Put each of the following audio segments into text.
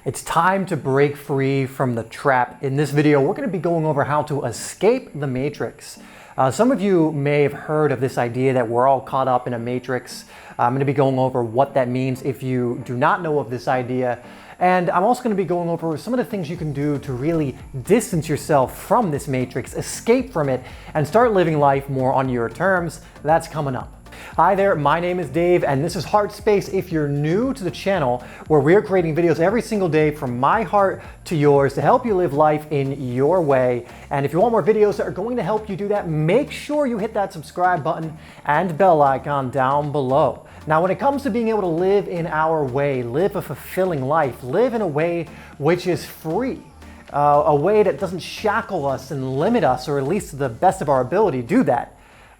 It's time to break free from the trap. In this video, we're going to be going over how to escape the matrix. Some of you may have heard of this idea that we're all caught up in a matrix. I'm going to be going over what that means if you do not know of this idea. And I'm also going to be going over some of the things you can do to really distance yourself from this matrix, escape from it, and start living life more on your terms. That's coming up. Hi there, my name is Dave, and this is HeartSpace. If you're new to the channel, where we're creating videos every single day from my heart to yours to help you live life in your way. And if you want more videos that are going to help you do that, make sure you hit that subscribe button and bell icon down below. Now, when it comes to being able to live in our way, live a fulfilling life, live in a way which is free, a way that doesn't shackle us and limit us, or at least to the best of our ability do that,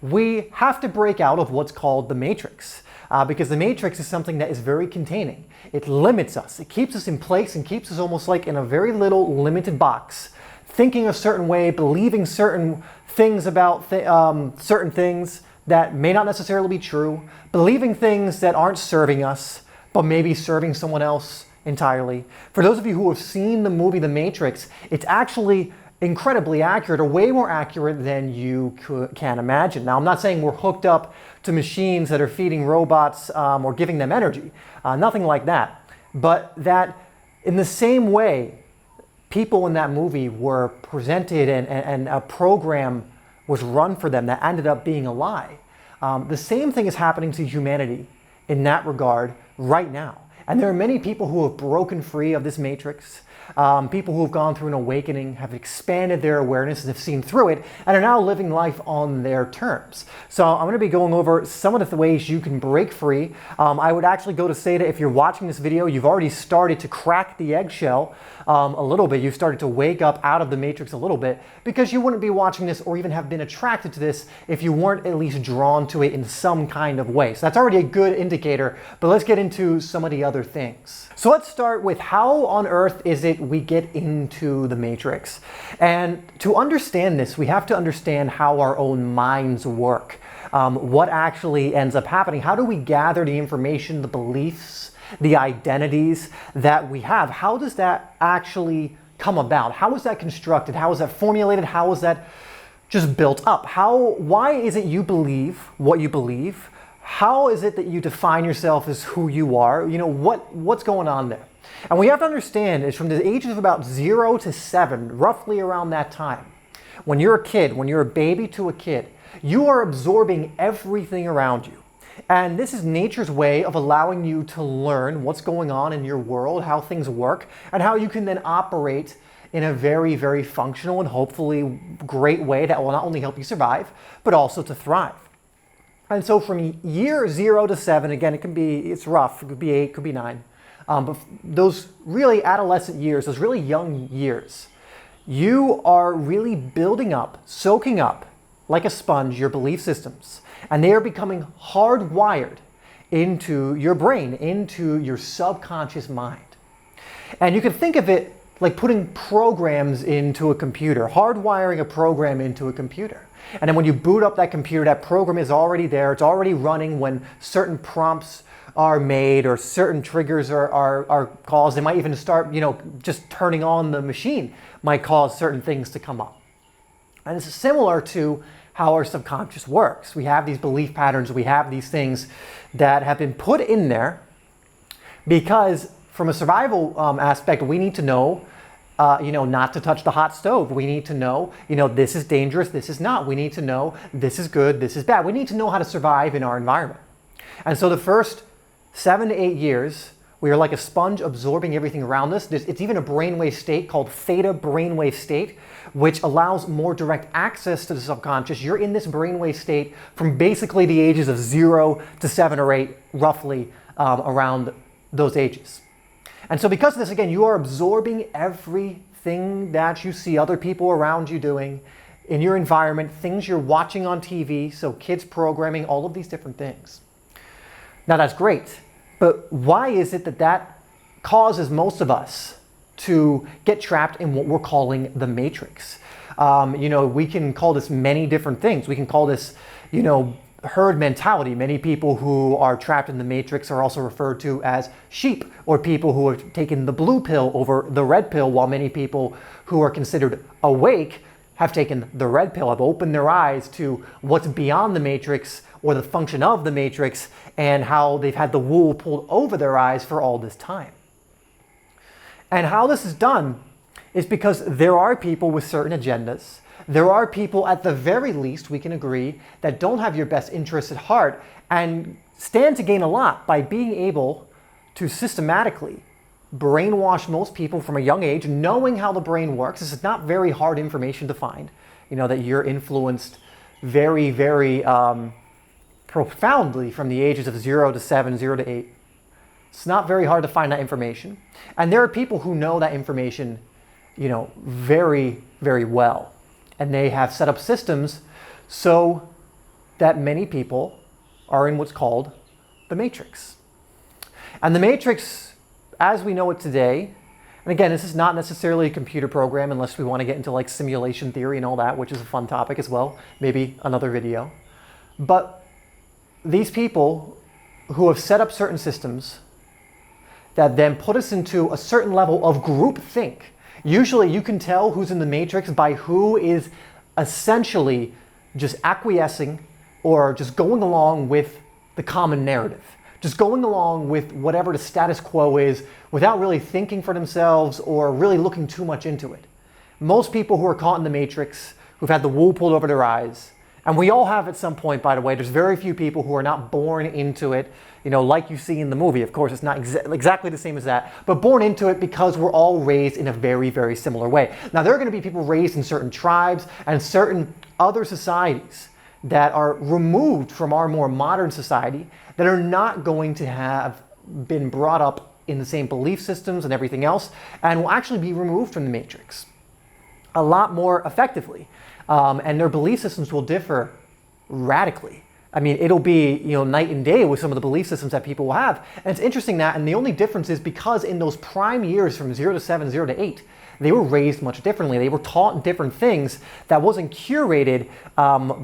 we have to break out of what's called the matrix, because the matrix is something that is very containing. It limits us. It keeps us in place and keeps us almost like in a very little limited box, thinking a certain way, believing certain things about certain things that may not necessarily be true, believing things that aren't serving us, but maybe serving someone else entirely. For those of you who have seen the movie The Matrix, it's actually incredibly accurate, or way more accurate than you can imagine. Now, I'm not saying we're hooked up to machines that are feeding robots or giving them energy, nothing like that. But that in the same way, people in that movie were presented and a program was run for them that ended up being a lie. The same thing is happening to humanity in that regard right now. And there are many people who have broken free of this matrix. People who have gone through an awakening, have expanded their awareness and have seen through it, and are now living life on their terms. So I'm going to be going over some of the ways you can break free. I would actually go to say that if you're watching this video, you've already started to crack the eggshell a little bit. You've started to wake up out of the matrix a little bit, because you wouldn't be watching this or even have been attracted to this if you weren't at least drawn to it in some kind of way. So that's already a good indicator, but let's get into some of the other things. So let's start with how on earth is it we get into the matrix. And to understand this, we have to understand how our own minds work. What actually ends up happening? How do we gather the information, the beliefs, the identities that we have? How does that actually come about? How is that constructed? How is that formulated? How is that just built up? Why is it you believe what you believe? How is it that you define yourself as who you are? You know, what's going on there? And we have to understand is from the ages of about 0 to 7, roughly around that time, when you're a kid, when you're a baby to a kid, you are absorbing everything around you. And this is nature's way of allowing you to learn what's going on in your world, how things work, and how you can then operate in a very, very functional and hopefully great way that will not only help you survive, but also to thrive. And so from year 0 to 7, again, it's rough, it could be 8, it could be 9. But those really adolescent years, those really young years, you are really building up, soaking up like a sponge your belief systems. And they are becoming hardwired into your brain, into your subconscious mind. And you can think of it like putting programs into a computer, hardwiring a program into a computer. And then when you boot up that computer, that program is already there. It's already running when certain prompts are made or certain triggers are caused. They might even start, just turning on the machine might cause certain things to come up. And it's similar to how our subconscious works. We have these belief patterns. We have these things that have been put in there because from a survival aspect, we need to know not to touch the hot stove. We need to know, this is dangerous, this is not. We need to know this is good, this is bad. We need to know how to survive in our environment. And so the first 7 to 8 years, we are like a sponge absorbing everything around us. It's even a brainwave state called theta brainwave state, which allows more direct access to the subconscious. You're in this brainwave state from basically the ages of 0 to 7 or 8, roughly around those ages. And so because of this, again, you are absorbing everything that you see other people around you doing in your environment, things you're watching on TV, so kids programming, all of these different things. Now that's great, but why is it that causes most of us to get trapped in what we're calling the matrix? We can call this many different things. We can call this, herd mentality. Many people who are trapped in the matrix are also referred to as sheep, or people who have taken the blue pill over the red pill, while many people who are considered awake have taken the red pill, have opened their eyes to what's beyond the matrix or the function of the matrix, and how they've had the wool pulled over their eyes for all this time. And how this is done is because there are people with certain agendas. There are people, at the very least, we can agree, that don't have your best interests at heart and stand to gain a lot by being able to systematically brainwash most people from a young age, knowing how the brain works. This is not very hard information to find. You know, that you're influenced very, very profoundly from the ages of 0 to 7, 0 to 8. It's not very hard to find that information. And there are people who know that information, you know, very, very well. And they have set up systems so that many people are in what's called the matrix. And the matrix, as we know it today, and again, this is not necessarily a computer program unless we want to get into like simulation theory and all that, which is a fun topic as well, maybe another video. But these people who have set up certain systems that then put us into a certain level of groupthink. Usually you can tell who's in the matrix by who is essentially just acquiescing or just going along with the common narrative. Just going along with whatever the status quo is without really thinking for themselves or really looking too much into it. Most people who are caught in the matrix, who've had the wool pulled over their eyes, and we all have at some point, by the way. There's very few people who are not born into it, you know, like you see in the movie. Of course, it's not exactly the same as that, but born into it because we're all raised in a very, very similar way. Now, there are going to be people raised in certain tribes and certain other societies that are removed from our more modern society that are not going to have been brought up in the same belief systems and everything else, and will actually be removed from the matrix a lot more effectively. And their belief systems will differ radically. I mean, it'll be, you know, night and day with some of the belief systems that people will have. And it's interesting that, and the only difference is because in those prime years from 0 to 7, 0 to 8, they were raised much differently. They were taught different things that wasn't curated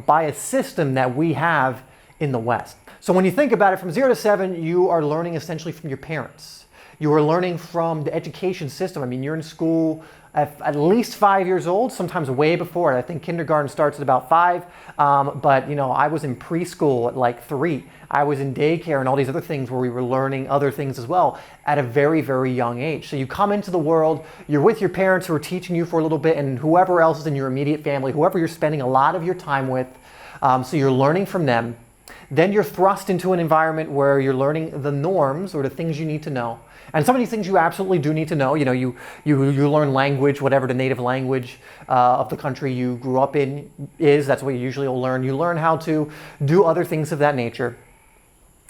by a system that we have in the West. So when you think about it, from 0 to 7, you are learning essentially from your parents. You are learning from the education system. I mean, you're in school at least 5 years old, sometimes way before. I think kindergarten starts at about 5, but you know, I was in preschool at like 3. I was in daycare and all these other things where we were learning other things as well at a very, very young age. So you come into the world, you're with your parents who are teaching you for a little bit, and whoever else is in your immediate family, whoever you're spending a lot of your time with, so you're learning from them. Then you're thrust into an environment where you're learning the norms or the things you need to know. And some of these things you absolutely do need to know. You know, you learn language, whatever the native language of the country you grew up in is. That's what you usually will learn. You learn how to do other things of that nature.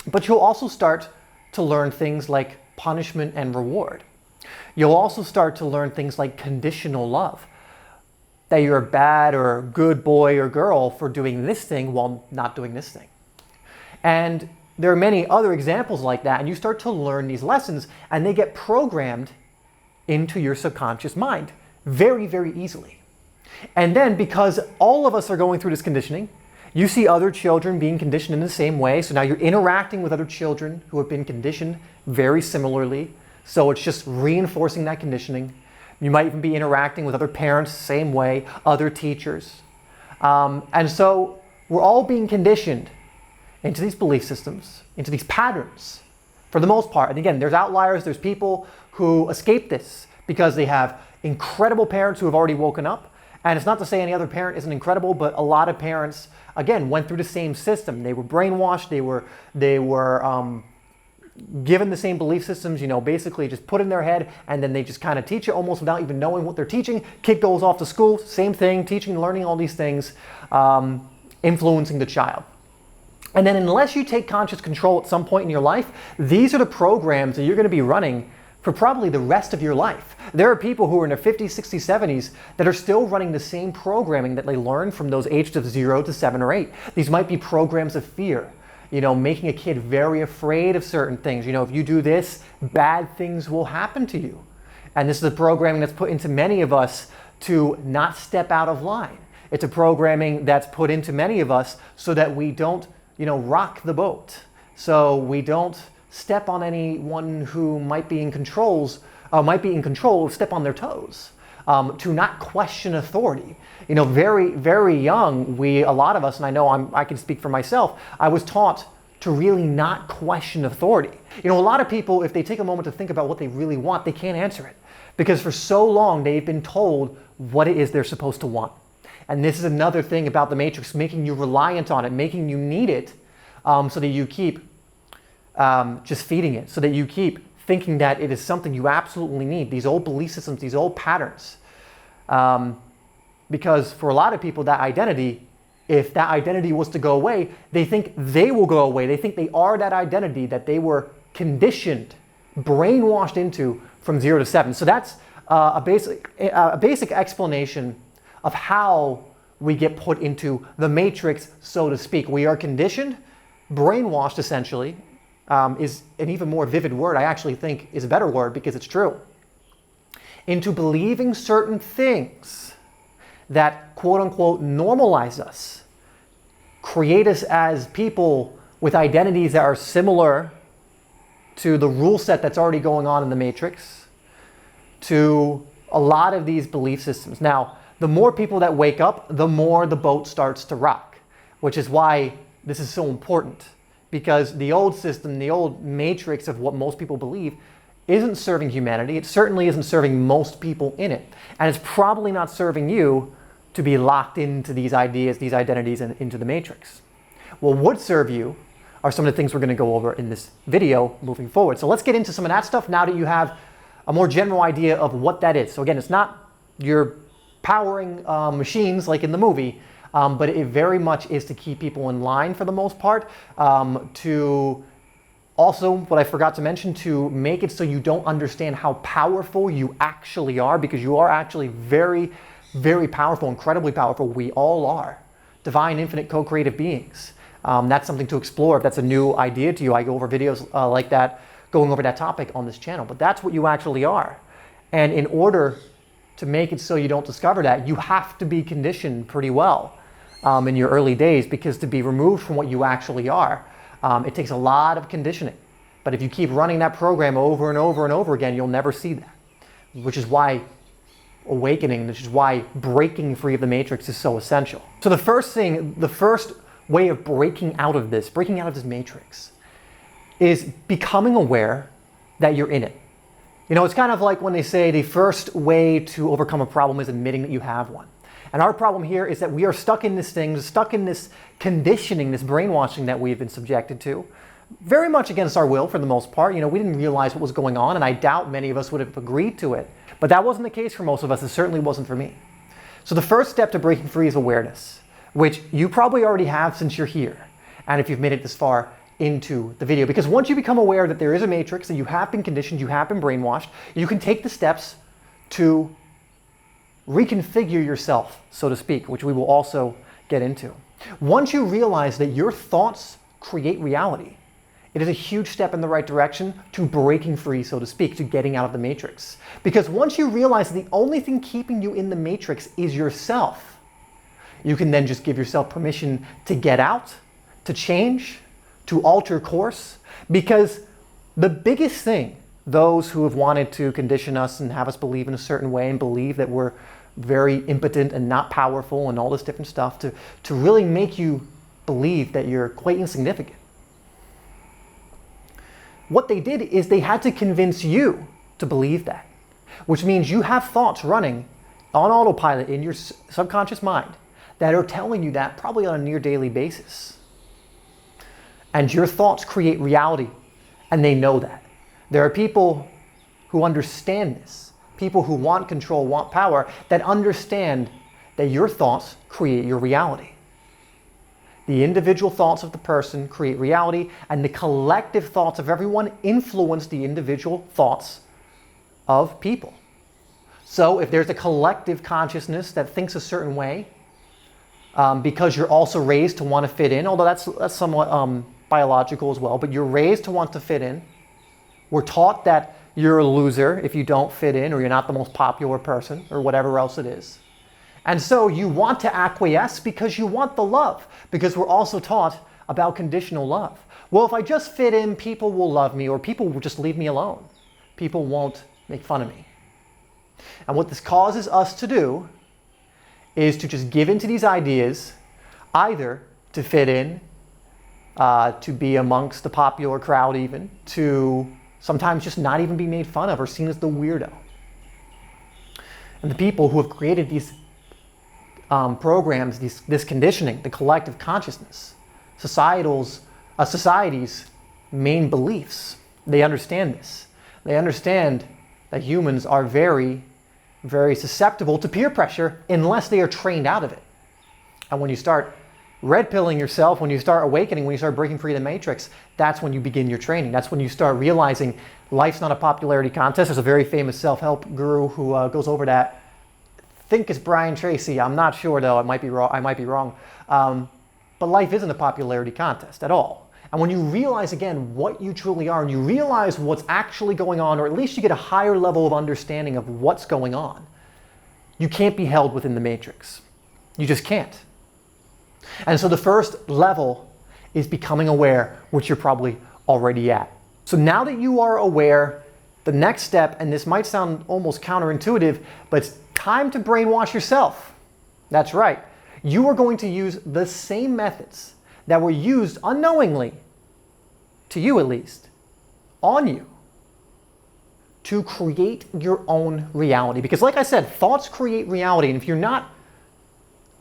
But you'll also start to learn things like punishment and reward. You'll also start to learn things like conditional love. That you're a bad or good boy or girl for doing this thing while not doing this thing. And there are many other examples like that, and you start to learn these lessons, and they get programmed into your subconscious mind very, very easily. And then, because all of us are going through this conditioning, you see other children being conditioned in the same way, so now you're interacting with other children who have been conditioned very similarly, so it's just reinforcing that conditioning. You might even be interacting with other parents the same way, other teachers. And so we're all being conditioned into these belief systems, into these patterns, for the most part. And again, there's outliers, there's people who escape this because they have incredible parents who have already woken up. And it's not to say any other parent isn't incredible, but a lot of parents, again, went through the same system. They were brainwashed, they were given the same belief systems, you know, basically just put in their head, and then they just kind of teach it almost without even knowing what they're teaching. Kid goes off to school, same thing, teaching, learning all these things, influencing the child. And then unless you take conscious control at some point in your life, these are the programs that you're going to be running for probably the rest of your life. There are people who are in their 50s, 60s, 70s that are still running the same programming that they learned from those ages of 0 to 7 or 8. These might be programs of fear, you know, making a kid very afraid of certain things. You know, if you do this, bad things will happen to you. And this is a programming that's put into many of us to not step out of line. It's a programming that's put into many of us so that we don't, rock the boat. So we don't step on anyone who might be in control, step on their toes. To not question authority. Very, very young, a lot of us, and I know I can speak for myself, I was taught to really not question authority. A lot of people, if they take a moment to think about what they really want, they can't answer it. Because for so long, they've been told what it is they're supposed to want. And this is another thing about the matrix, making you reliant on it, making you need it, so that you keep just feeding it, so that you keep thinking that it is something you absolutely need, these old belief systems, these old patterns. Because for a lot of people, that identity, if that identity was to go away, they think they will go away. They think they are that identity that they were conditioned, brainwashed into from 0 to 7. So that's a basic explanation of how we get put into the matrix, so to speak. We are conditioned, brainwashed essentially, is an even more vivid word, I actually think is a better word because it's true, into believing certain things that quote unquote normalize us, create us as people with identities that are similar to the rule set that's already going on in the matrix, to a lot of these belief systems. Now, the more people that wake up, the more the boat starts to rock, which is why this is so important. Because the old system, the old matrix of what most people believe isn't serving humanity. It certainly isn't serving most people in it. And it's probably not serving you to be locked into these ideas, these identities, and into the matrix. What would serve you are some of the things we're going to go over in this video moving forward. So let's get into some of that stuff now that you have a more general idea of what that is. So again, it's not your powering machines like in the movie, but it very much is to keep people in line for the most part, to also, what I forgot to mention, to make it so you don't understand how powerful you actually are, because you are actually very, very powerful, incredibly powerful. We all are divine, infinite, co-creative beings. That's something to explore. If that's a new idea to you, I go over videos like that, going over that topic on this channel. But that's what you actually are. And in order to make it so you don't discover that, you have to be conditioned pretty well in your early days, because to be removed from what you actually are, it takes a lot of conditioning. But if you keep running that program over and over and over again, you'll never see that, which is why awakening, which is why breaking free of the matrix is so essential. So the first way of breaking out of this matrix, is becoming aware that you're in it. It's kind of like when they say the first way to overcome a problem is admitting that you have one. And our problem here is that we are stuck in this thing, stuck in this conditioning, this brainwashing that we've been subjected to, very much against our will for the most part. We didn't realize what was going on, and I doubt many of us would have agreed to it. But that wasn't the case for most of us. It certainly wasn't for me. So the first step to breaking free is awareness, which you probably already have since you're here, and if you've made it this far into the video. Because once you become aware that there is a matrix, that you have been conditioned, you have been brainwashed, you can take the steps to reconfigure yourself, so to speak, which we will also get into. Once you realize that your thoughts create reality, it is a huge step in the right direction to breaking free, so to speak, to getting out of the matrix. Because once you realize the only thing keeping you in the matrix is yourself, you can then just give yourself permission to get out, to change, to alter course. Because the biggest thing, those who have wanted to condition us and have us believe in a certain way and believe that we're very impotent and not powerful and all this different stuff, to really make you believe that you're quite insignificant. What they did is they had to convince you to believe that, which means you have thoughts running on autopilot in your subconscious mind that are telling you that probably on a near daily basis. And your thoughts create reality, and they know that. There are people who understand this, people who want control, want power, that understand that your thoughts create your reality. The individual thoughts of the person create reality, and the collective thoughts of everyone influence the individual thoughts of people. So if there's a collective consciousness that thinks a certain way, because you're also raised to want to fit in, although that's somewhat biological as well, but you're raised to want to fit in. We're taught that you're a loser if you don't fit in, or you're not the most popular person, or whatever else it is. And so you want to acquiesce because you want the love, because we're also taught about conditional love. Well, if I just fit in, people will love me, or people will just leave me alone. People won't make fun of me. And what this causes us to do is to just give into these ideas, either to fit in, to be amongst the popular crowd even, to sometimes just not even be made fun of or seen as the weirdo. And the people who have created these programs, this conditioning, the collective consciousness, society's main beliefs, they understand this. They understand that humans are very, very susceptible to peer pressure unless they are trained out of it. And when you start red pilling yourself, when you start awakening, when you start breaking free of the matrix, that's when you begin your training. That's when you start realizing life's not a popularity contest. There's a very famous self-help guru who goes over that. I think it's Brian Tracy. I'm not sure though. I might be wrong. But life isn't a popularity contest at all. And when you realize again what you truly are, and you realize what's actually going on, or at least you get a higher level of understanding of what's going on, you can't be held within the matrix. You just can't. And so the first level is becoming aware, which you're probably already at. So now that you are aware, the next step, and this might sound almost counterintuitive, but it's time to brainwash yourself. That's right. You are going to use the same methods that were used unknowingly, to you at least, on you, to create your own reality. Because like I said, thoughts create reality. And if you're not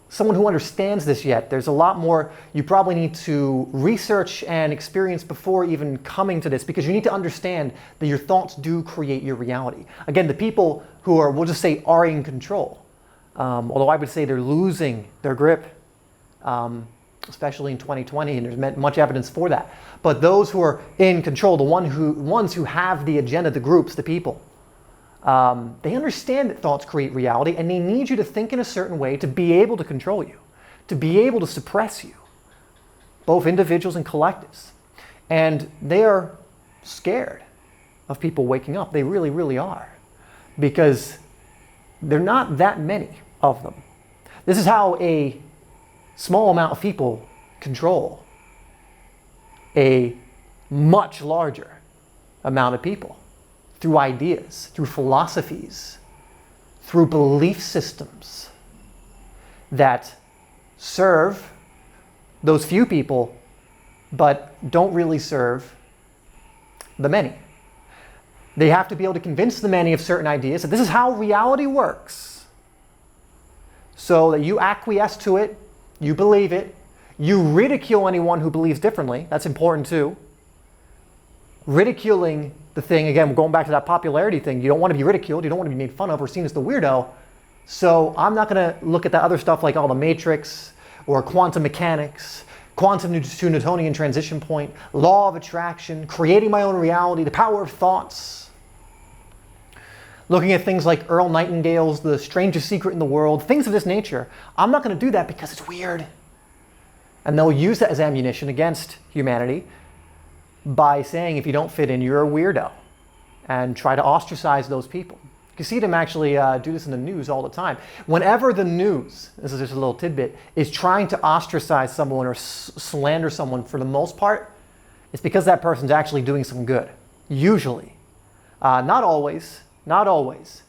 someone who understands this yet, there's a lot more you probably need to research and experience before even coming to this, because you need to understand that your thoughts do create your reality. Again, the people who are, we'll just say, are in control, although I would say they're losing their grip, especially in 2020, and there's much evidence for that. But those who are in control, the ones who have the agenda, the groups, the people, they understand that thoughts create reality, and they need you to think in a certain way to be able to control you, to be able to suppress you, both individuals and collectives. And they are scared of people waking up. They really, really are, because there are not that many of them. This is how a small amount of people control a much larger amount of people, through ideas, through philosophies, through belief systems that serve those few people, but don't really serve the many. They have to be able to convince the many of certain ideas that this is how reality works, so that you acquiesce to it, you believe it, you ridicule anyone who believes differently. That's important too. Ridiculing the thing, again, going back to that popularity thing, you don't want to be ridiculed, you don't want to be made fun of or seen as the weirdo. So I'm not going to look at that other stuff like all the matrix or quantum mechanics, quantum to Newtonian transition point, law of attraction, creating my own reality, the power of thoughts. Looking at things like Earl Nightingale's The Strangest Secret in the World, things of this nature. I'm not going to do that because it's weird. And they'll use that as ammunition against humanity by saying, if you don't fit in, you're a weirdo, and try to ostracize those people. You see them actually do this in the news all the time. Whenever the news, this is just a little tidbit, is trying to ostracize someone or slander someone, for the most part, it's because that person's actually doing some good. Usually. Not always. Not always.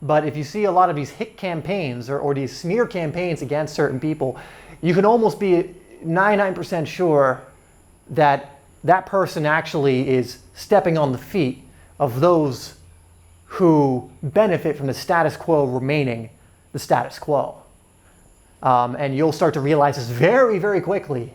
But if you see a lot of these hit campaigns or these smear campaigns against certain people, you can almost be 99% sure that that person actually is stepping on the feet of those who benefit from the status quo remaining the status quo. And you'll start to realize this very, very quickly.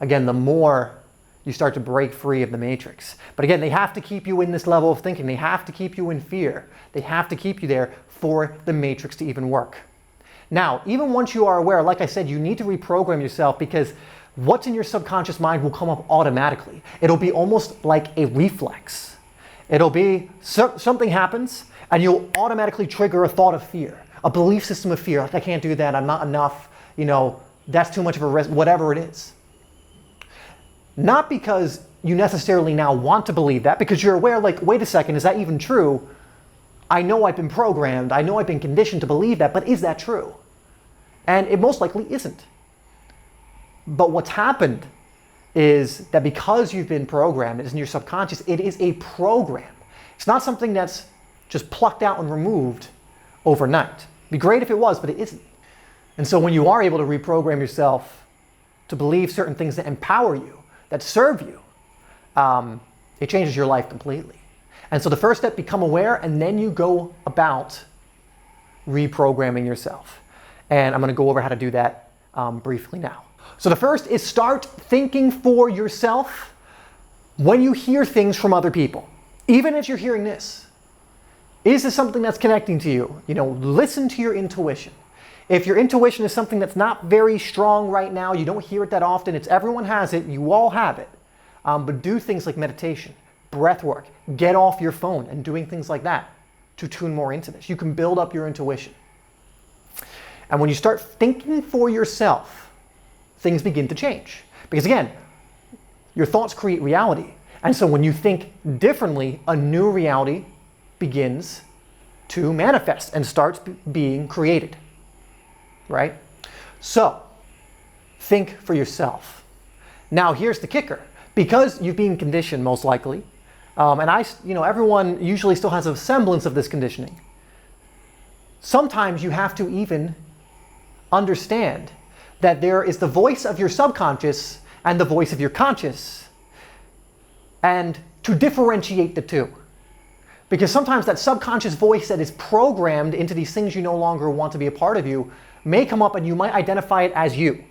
Again, the more you start to break free of the matrix. But again, they have to keep you in this level of thinking. They have to keep you in fear. They have to keep you there for the matrix to even work. Now, even once you are aware, like I said, you need to reprogram yourself, because what's in your subconscious mind will come up automatically. It'll be almost like a reflex. It'll be something happens and you'll automatically trigger a thought of fear, a belief system of fear. Like, I can't do that, I'm not enough, that's too much of a risk, whatever it is. Not because you necessarily now want to believe that, because you're aware, like, wait a second, is that even true? I know I've been programmed, I know I've been conditioned to believe that, but is that true? And it most likely isn't. But what's happened is that because you've been programmed, it's in your subconscious, it is a program. It's not something that's just plucked out and removed overnight. It'd be great if it was, but it isn't. And so when you are able to reprogram yourself to believe certain things that empower you, that serve you, it changes your life completely. And so the first step, become aware, and then you go about reprogramming yourself. And I'm going to go over how to do that briefly now. So the first is start thinking for yourself when you hear things from other people. Even as you're hearing this, is this something that's connecting to you? You know, listen to your intuition. If your intuition is something that's not very strong right now, you don't hear it that often, everyone has it, you all have it. But do things like meditation, breath work, get off your phone and doing things like that to tune more into this. You can build up your intuition. And when you start thinking for yourself, things begin to change. Because again, your thoughts create reality. And so when you think differently, a new reality begins to manifest and starts being created. Right? So, think for yourself. Now here's the kicker. Because you've been conditioned most likely, and everyone usually still has a semblance of this conditioning. Sometimes you have to even understand that there is the voice of your subconscious and the voice of your conscious, and to differentiate the two. Because sometimes that subconscious voice that is programmed into these things you no longer want to be a part of you may come up and you might identify it as you.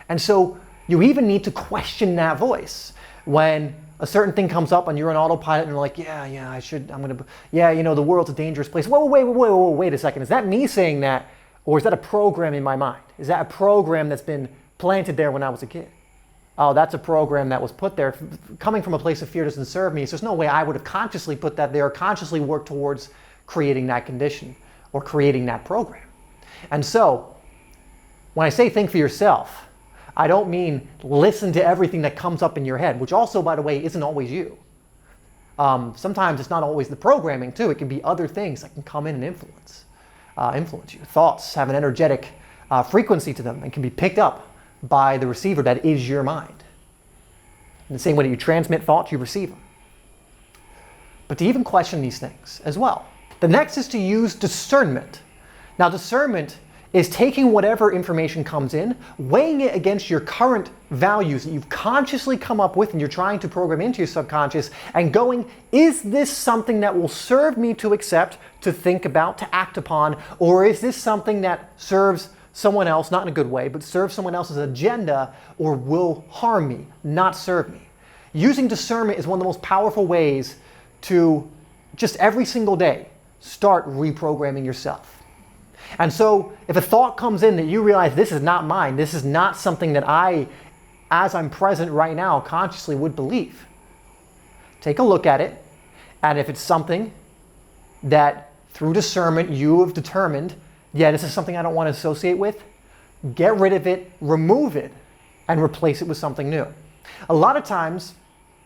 And so you even need to question that voice. When a certain thing comes up and you're on autopilot and you're like, the world's a dangerous place. Wait a second. Is that me saying that? Or is that a program in my mind? Is that a program that's been planted there when I was a kid? Oh, that's a program that was put there. Coming from a place of fear doesn't serve me. So there's no way I would have consciously put that there or consciously worked towards creating that condition or creating that program. And so, when I say think for yourself, I don't mean listen to everything that comes up in your head, which also, by the way, isn't always you. Sometimes it's not always the programming, too. It can be other things that can come in and influence you. Thoughts have an energetic frequency to them and can be picked up by the receiver that is your mind. In the same way that you transmit thoughts, you receive them. But to even question these things as well. The next is to use discernment. Now, discernment is taking whatever information comes in, weighing it against your current values that you've consciously come up with and you're trying to program into your subconscious, and going, is this something that will serve me to accept, to think about, to act upon, or is this something that serves someone else, not in a good way, but serves someone else's agenda, or will harm me, not serve me? Using discernment is one of the most powerful ways to just every single day start reprogramming yourself. And so if a thought comes in that you realize this is not mine, this is not something that I, as I'm present right now, consciously would believe, take a look at it. And if it's something that through discernment you have determined, yeah, this is something I don't want to associate with, get rid of it, remove it, and replace it with something new. A lot of times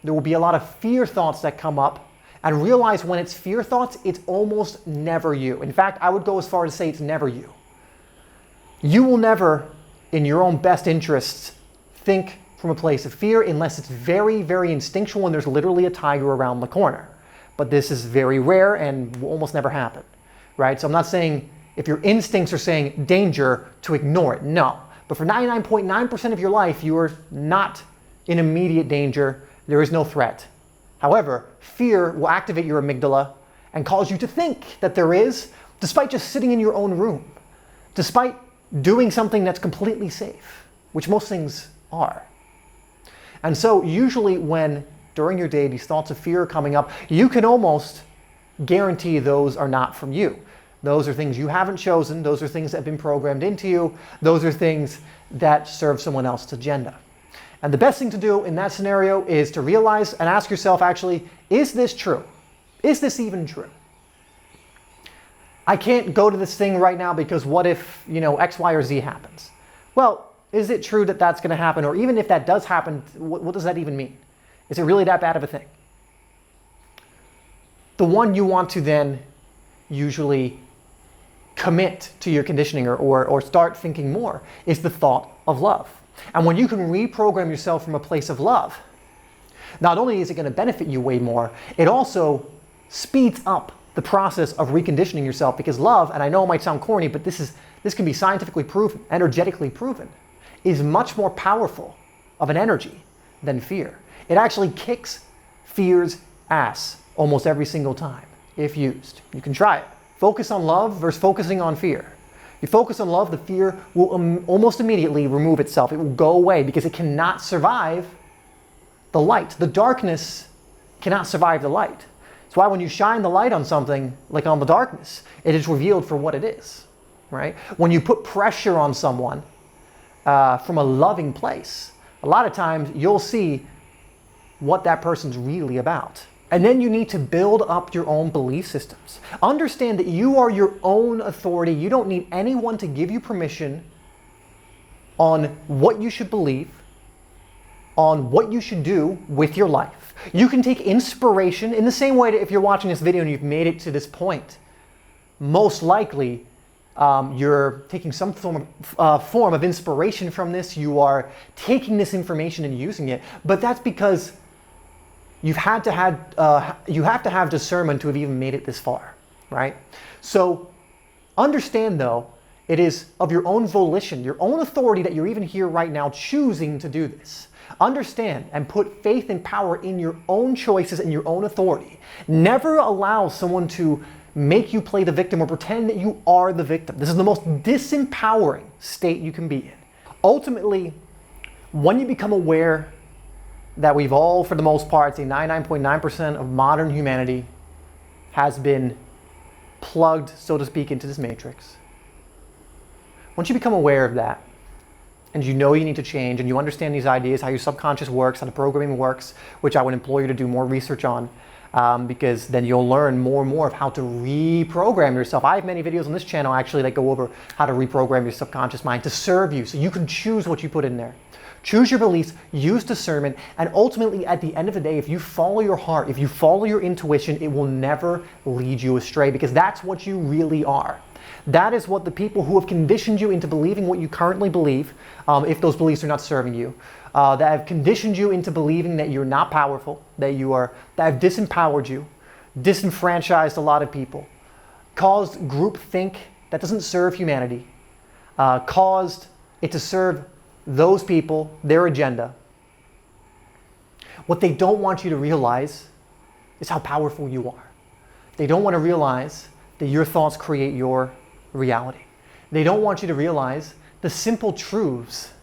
there will be a lot of fear thoughts that come up, and realize when it's fear thoughts, it's almost never you. In fact, I would go as far as to say it's never you. You will never, in your own best interests, think from a place of fear unless it's very, very instinctual and there's literally a tiger around the corner. But this is very rare and will almost never happen, right? So I'm not saying if your instincts are saying danger to ignore it, no. But for 99.9% of your life, you are not in immediate danger. There is no threat. However, fear will activate your amygdala and cause you to think that there is, despite just sitting in your own room, despite doing something that's completely safe, which most things are. And so usually when, during your day, these thoughts of fear are coming up, you can almost guarantee those are not from you. Those are things you haven't chosen. Those are things that have been programmed into you. Those are things that serve someone else's agenda. And the best thing to do in that scenario is to realize and ask yourself, actually, is this true? Is this even true? I can't go to this thing right now because what if, X, Y, or Z happens? Well, is it true that that's going to happen? Or even if that does happen, what does that even mean? Is it really that bad of a thing? The one you want to then usually commit to your conditioning or start thinking more is the thought of love. And when you can reprogram yourself from a place of love, not only is it going to benefit you way more, it also speeds up the process of reconditioning yourself, because love, and I know it might sound corny, but this can be scientifically proven, energetically proven, is much more powerful of an energy than fear. It actually kicks fear's ass almost every single time if used. You can try it. Focus on love versus focusing on fear. You focus on love, the fear will almost immediately remove itself. It will go away because it cannot survive the light. The darkness cannot survive the light. That's why when you shine the light on something, like on the darkness, it is revealed for what it is, right? When you put pressure on someone from a loving place, a lot of times you'll see what that person's really about. And then you need to build up your own belief systems. Understand that you are your own authority. You don't need anyone to give you permission on what you should believe, on what you should do with your life. You can take inspiration in the same way that if you're watching this video and you've made it to this point, most likely you're taking some form of inspiration from this. You are taking this information and using it, but that's because you have to have discernment to have even made it this far, right? So understand though, it is of your own volition, your own authority that you're even here right now choosing to do this. Understand and put faith and power in your own choices and your own authority. Never allow someone to make you play the victim or pretend that you are the victim. This is the most disempowering state you can be in. Ultimately, when you become aware that we've all, for the most part, say 99.9% of modern humanity has been plugged, so to speak, into this matrix. Once you become aware of that, and you know you need to change, and you understand these ideas, how your subconscious works, how the programming works, which I would implore you to do more research on, because then you'll learn more and more of how to reprogram yourself. I have many videos on this channel actually that go over how to reprogram your subconscious mind to serve you, so you can choose what you put in there. Choose your beliefs, use discernment, and ultimately at the end of the day, if you follow your heart, if you follow your intuition, it will never lead you astray, because that's what you really are. That is what the people who have conditioned you into believing what you currently believe, if those beliefs are not serving you, that have conditioned you into believing that you're not powerful, that have disempowered you, disenfranchised a lot of people, caused groupthink that doesn't serve humanity, caused it to serve those people, their agenda. What they don't want you to realize is how powerful you are. They don't want to realize that your thoughts create your reality. They don't want you to realize the simple truths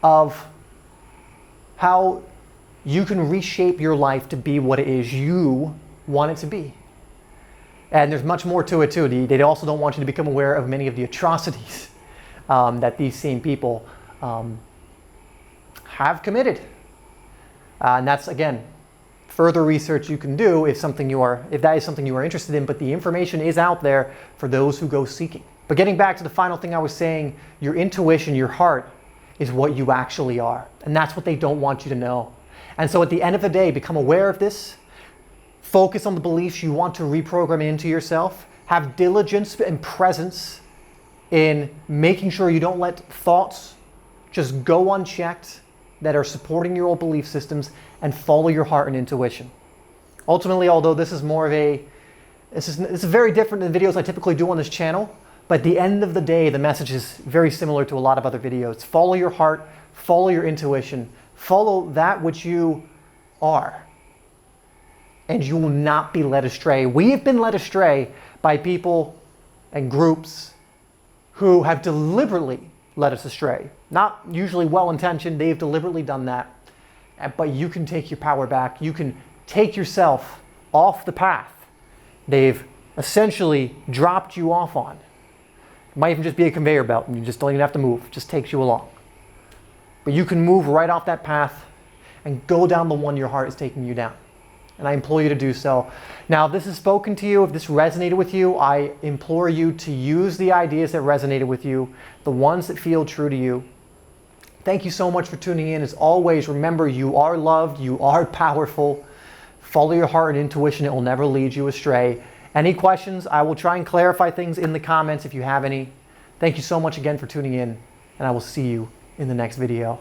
of how you can reshape your life to be what it is you want it to be. And there's much more to it too. They also don't want you to become aware of many of the atrocities that these same people have committed. And that's, again, further research you can do if that is something you are interested in, but the information is out there for those who go seeking. But getting back to the final thing I was saying, your intuition, your heart, is what you actually are. And that's what they don't want you to know. And so at the end of the day, become aware of this, focus on the beliefs you want to reprogram into yourself, have diligence and presence in making sure you don't let thoughts just go unchecked that are supporting your old belief systems, and follow your heart and intuition. Ultimately, although this is it's very different than videos I typically do on this channel, but at the end of the day, the message is very similar to a lot of other videos. Follow your heart, follow your intuition, follow that which you are, and you will not be led astray. We have been led astray by people and groups who have deliberately led us astray. Not usually well-intentioned, they've deliberately done that. But you can take your power back. You can take yourself off the path they've essentially dropped you off on. It might even just be a conveyor belt and you just don't even have to move. It just takes you along. But you can move right off that path and go down the one your heart is taking you down. And I implore you to do so. Now, if this has spoken to you, if this resonated with you, I implore you to use the ideas that resonated with you, the ones that feel true to you. Thank you so much for tuning in. As always, remember, you are loved, you are powerful. Follow your heart and intuition. It will never lead you astray. Any questions? I will try and clarify things in the comments if you have any. Thank you so much again for tuning in, and I will see you in the next video.